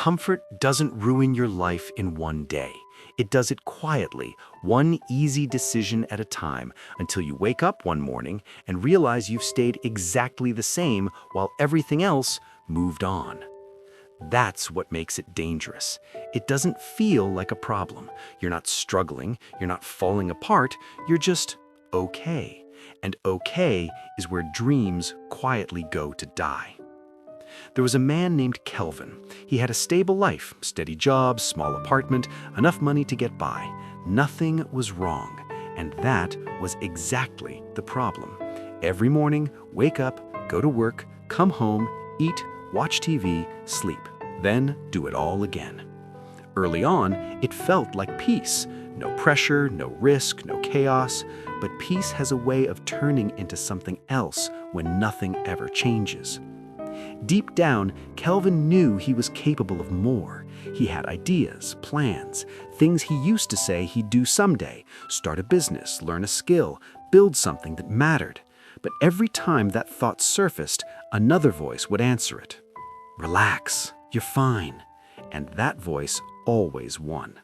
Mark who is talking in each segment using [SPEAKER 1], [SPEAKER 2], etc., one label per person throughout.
[SPEAKER 1] Comfort doesn't ruin your life in one day. It does it quietly, one easy decision at a time, until you wake up one morning and realize you've stayed exactly the same while everything else moved on. That's what makes it dangerous. It doesn't feel like a problem. You're not struggling, you're not falling apart, you're just okay. And okay is where dreams quietly go to die. There was a man named Kelvin. He had a stable life, steady job, small apartment, enough money to get by. Nothing was wrong, and that was exactly the problem. Every morning, wake up, go to work, come home, eat, watch TV, sleep, then do it all again. Early on, it felt like peace. No pressure, no risk, no chaos, but peace has a way of turning into something else when nothing ever changes. Deep down, Kelvin knew he was capable of more. He had ideas, plans, things he used to say he'd do someday, start a business, learn a skill, build something that mattered. But every time that thought surfaced, another voice would answer it. Relax, you're fine. And that voice always won.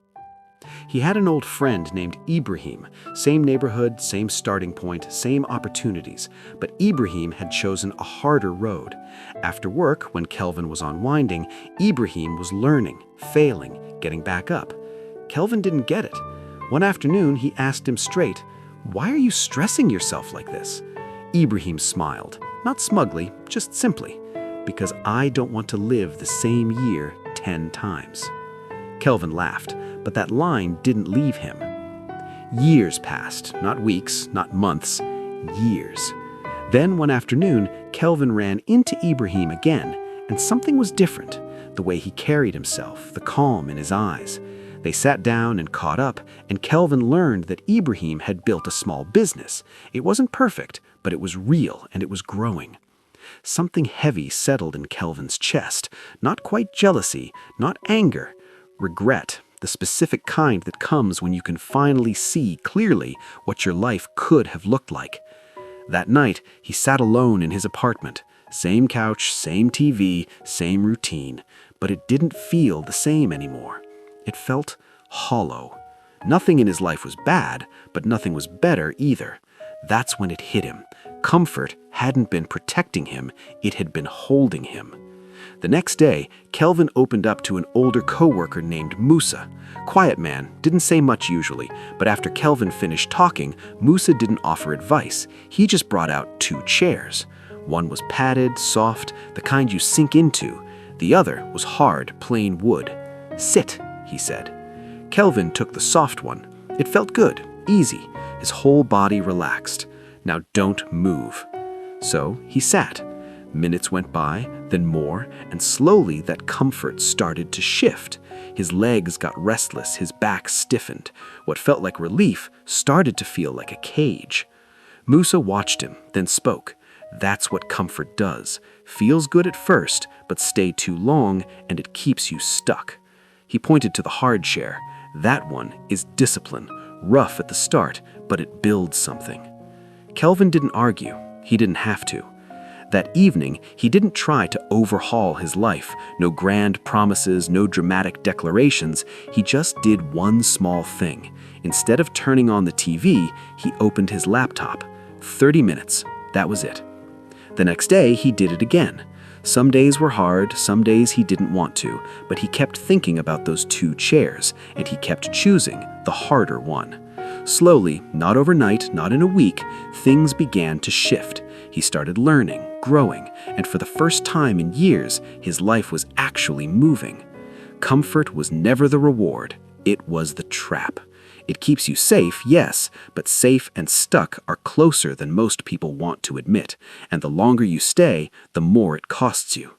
[SPEAKER 1] He had an old friend named Ibrahim, same neighborhood, same starting point, same opportunities, but Ibrahim had chosen a harder road. After work, when Kelvin was unwinding, Ibrahim was learning, failing, getting back up. Kelvin didn't get it. One afternoon, he asked him straight, "Why are you stressing yourself like this?" Ibrahim smiled, not smugly, just simply, "Because I don't want to live the same year 10 times. Kelvin laughed, but that line didn't leave him. Years passed, not weeks, not months, years. Then one afternoon, Kelvin ran into Ibrahim again, and something was different. The way he carried himself, the calm in his eyes. They sat down and caught up, and Kelvin learned that Ibrahim had built a small business. It wasn't perfect, but it was real and it was growing. Something heavy settled in Kelvin's chest, not quite jealousy, not anger, regret, the specific kind that comes when you can finally see clearly what your life could have looked like. That night, he sat alone in his apartment. Same couch, same TV, same routine, but it didn't feel the same anymore. It felt hollow. Nothing in his life was bad, but nothing was better either. That's when it hit him. Comfort hadn't been protecting him, it had been holding him. The next day, Kelvin opened up to an older coworker named Musa. Quiet man, didn't say much usually, but after Kelvin finished talking, Musa didn't offer advice. He just brought out 2 chairs. One was padded, soft, the kind you sink into. The other was hard, plain wood. "Sit," he said. Kelvin took the soft one. It felt good, easy. His whole body relaxed. "Now don't move." So he sat. Minutes went by, then more, and slowly that comfort started to shift. His legs got restless, his back stiffened. What felt like relief started to feel like a cage. Musa watched him, then spoke. That's what comfort does. Feels good at first, but stay too long and it keeps you stuck. He pointed to the hard chair. That one is discipline, rough at the start, but it builds something. Kelvin didn't argue. He didn't have to. That evening, he didn't try to overhaul his life. No grand promises, no dramatic declarations. He just did one small thing. Instead of turning on the TV, he opened his laptop. 30 minutes. That was it. The next day, he did it again. Some days were hard, some days he didn't want to, but he kept thinking about those 2 chairs, and he kept choosing the harder one. Slowly, not overnight, not in a week, things began to shift. He started learning, growing, and for the first time in years, his life was actually moving. Comfort was never the reward, it was the trap. It keeps you safe, yes, but safe and stuck are closer than most people want to admit, and the longer you stay, the more it costs you.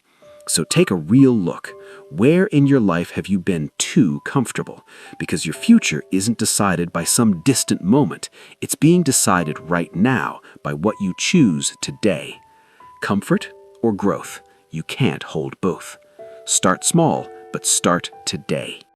[SPEAKER 1] So take a real look. Where in your life have you been too comfortable? Because your future isn't decided by some distant moment. It's being decided right now by what you choose today. Comfort or growth? You can't hold both. Start small, but start today.